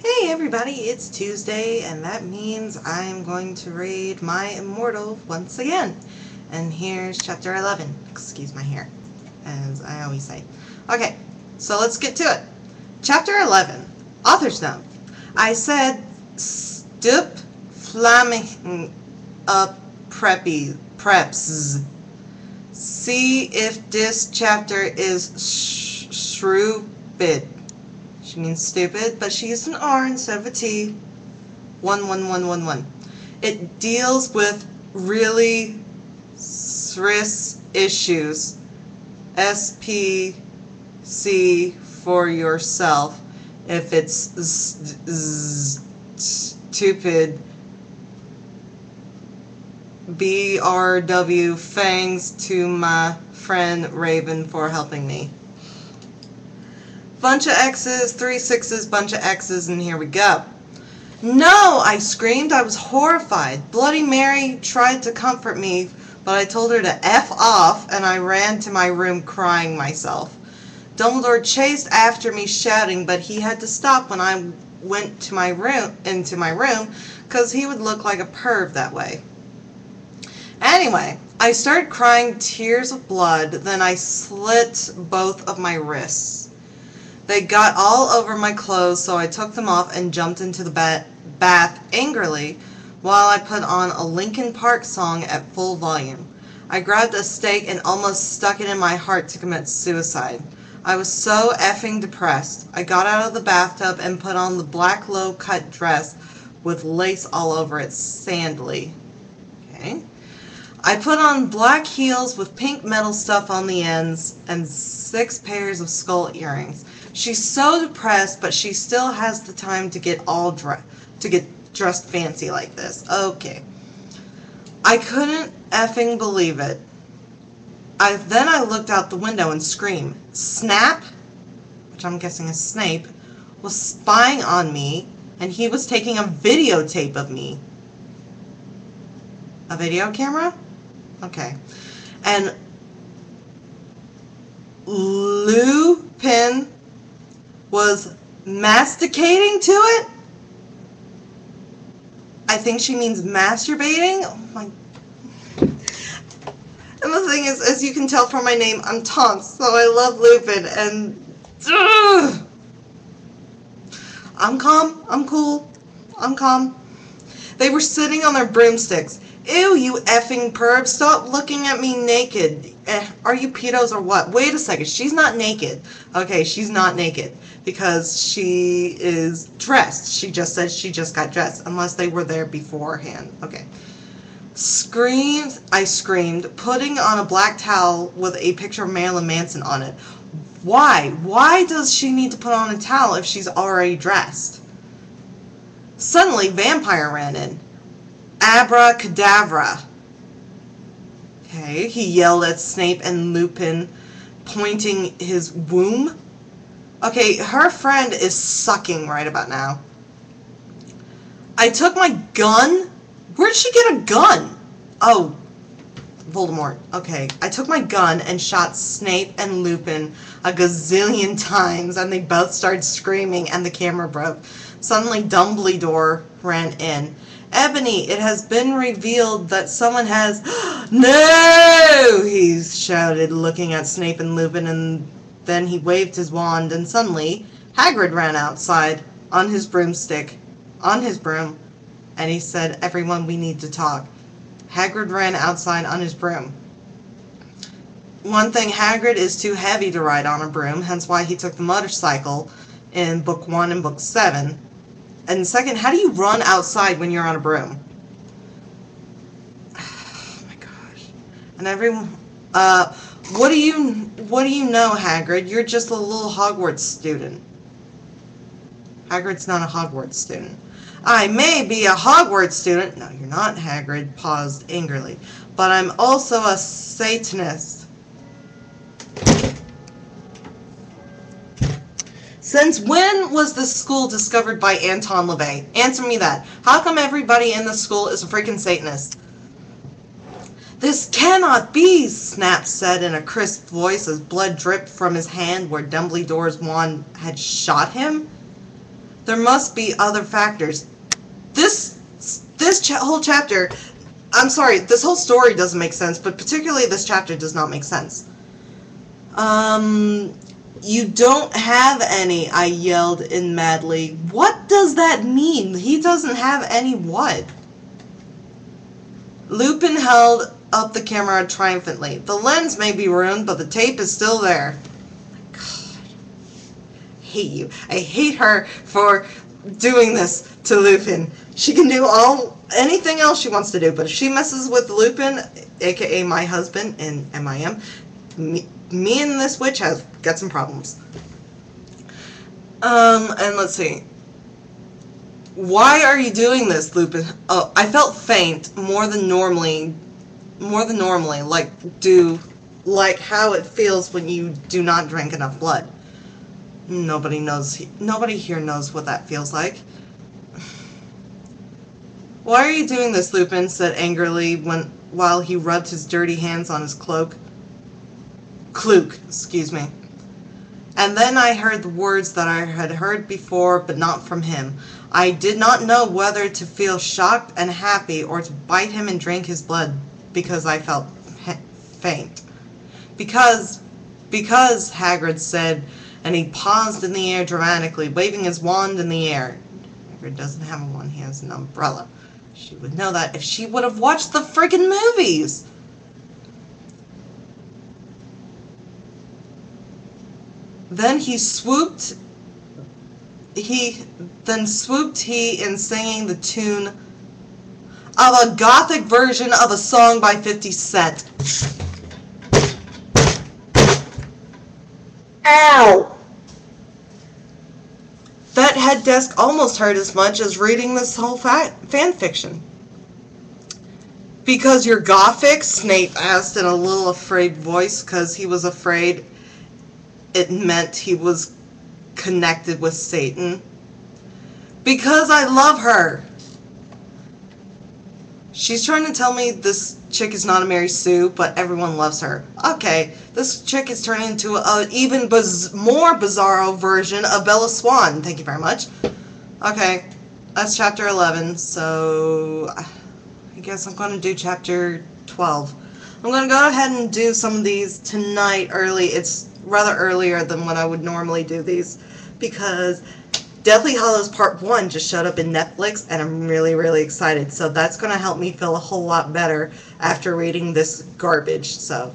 Hey everybody, it's Tuesday, and that means I'm going to read My Immortal once again. And here's chapter 11. Excuse my hair, as I always say. Okay, so let's get to it. Chapter 11. Author's Note. I said, Stup flaming up preps. See if this chapter is shrewd. She means stupid, but she used an R instead of a T. 11111. It deals with really serious issues. SPC for yourself. If it's stupid. BRW. Thanks to my friend Raven for helping me. Bunch of X's, 3 6's, bunch of X's, and here we go. No! I screamed. I was horrified. Bloody Mary tried to comfort me, but I told her to F off, and I ran to my room crying myself. Dumbledore chased after me shouting, but he had to stop when I went into my room, because he would look like a perv that way. Anyway, I started crying tears of blood, then I slit both of my wrists. They got all over my clothes, so I took them off and jumped into the bath angrily while I put on a Linkin Park song at full volume. I grabbed a stake and almost stuck it in my heart to commit suicide. I was so effing depressed. I got out of the bathtub and put on the black low-cut dress with lace all over it, sandally. Okay. I put on black heels with pink metal stuff on the ends and 6 pairs of skull earrings. She's so depressed, but she still has the time to get dressed fancy like this. Okay. I couldn't effing believe it. Then I looked out the window and screamed. Snap, which I'm guessing is Snape, was spying on me, and he was taking a videotape of me. A video camera? Okay. And Lupin was masticating to it? I think she means masturbating? Oh my. And the thing is, as you can tell from my name, I'm Tonks, so I love Lupin, and ugh. I'm calm, I'm cool, I'm calm. They were sitting on their broomsticks. Ew, you effing perv, stop looking at me naked. Are you pedos or what? Wait a second, she's not naked. Okay, she's not naked because she is dressed. She just said she just got dressed, unless they were there beforehand. Okay. I screamed, putting on a black towel with a picture of Marilyn Manson on it. Why? Why does she need to put on a towel if she's already dressed? Suddenly, Vampire ran in. Abracadabra. Okay, he yelled at Snape and Lupin, pointing his womb. Okay, her friend is sucking right about now. I took my gun? Where'd she get a gun? Oh, Voldemort. Okay, I took my gun and shot Snape and Lupin a gazillion times, and they both started screaming, and the camera broke. Suddenly, Dumbledore ran in. Ebony, it has been revealed that someone has... No! He shouted, looking at Snape and Lupin, and then he waved his wand, and suddenly, Hagrid ran outside on his broom, and he said, everyone, we need to talk. Hagrid ran outside on his broom. One thing, Hagrid is too heavy to ride on a broom, hence why he took the motorcycle in Book 1 and Book 7. And second, how do you run outside when you're on a broom? Oh my gosh. And everyone, what do you know, Hagrid? You're just a little Hogwarts student. Hagrid's not a Hogwarts student. I may be a Hogwarts student. No, you're not, Hagrid paused angrily. But I'm also a Satanist. Since when was the school discovered by Anton LaVey? Answer me that. How come everybody in the school is a freaking Satanist? This cannot be, Snap said in a crisp voice as blood dripped from his hand where Dumbledore's wand had shot him. There must be other factors. This whole chapter, I'm sorry, this whole story doesn't make sense, but particularly this chapter does not make sense. You don't have any, I yelled in madly. What does that mean? He doesn't have any what? Lupin held up the camera triumphantly. The lens may be ruined, but the tape is still there. God. I hate you. I hate her for doing this to Lupin. She can do anything else she wants to do, but if she messes with Lupin, aka my husband in MIM, me and this witch have got some problems. And let's see. Why are you doing this, Lupin? Oh, I felt faint more than normally, like how it feels when you do not drink enough blood. Nobody here knows what that feels like. Why are you doing this, Lupin said angrily while he rubbed his dirty hands on his cloak. Excuse me. And then I heard the words that I had heard before, but not from him. I did not know whether to feel shocked and happy or to bite him and drink his blood because I felt faint. Because, Hagrid said, and he paused in the air dramatically, waving his wand in the air. Hagrid doesn't have a wand, he has an umbrella. She would know that if she would have watched the friggin' movies. Then swooped he in singing the tune of a gothic version of a song by 50 Cent. Ow! That head desk almost hurt as much as reading this whole fan fiction. Because you're gothic? Snape asked in a little afraid voice, because he was afraid it meant he was connected with Satan. Because I love her. She's trying to tell me this chick is not a Mary Sue, but everyone loves her. Okay, this chick is turning into an even more bizarro version of Bella Swan. Thank you very much. Okay, that's chapter 11, so I guess I'm going to do chapter 12. I'm going to go ahead and do some of these tonight early. It's rather earlier than when I would normally do these because Deathly Hallows Part 1 just showed up in Netflix and I'm really, really excited. So that's going to help me feel a whole lot better after reading this garbage. So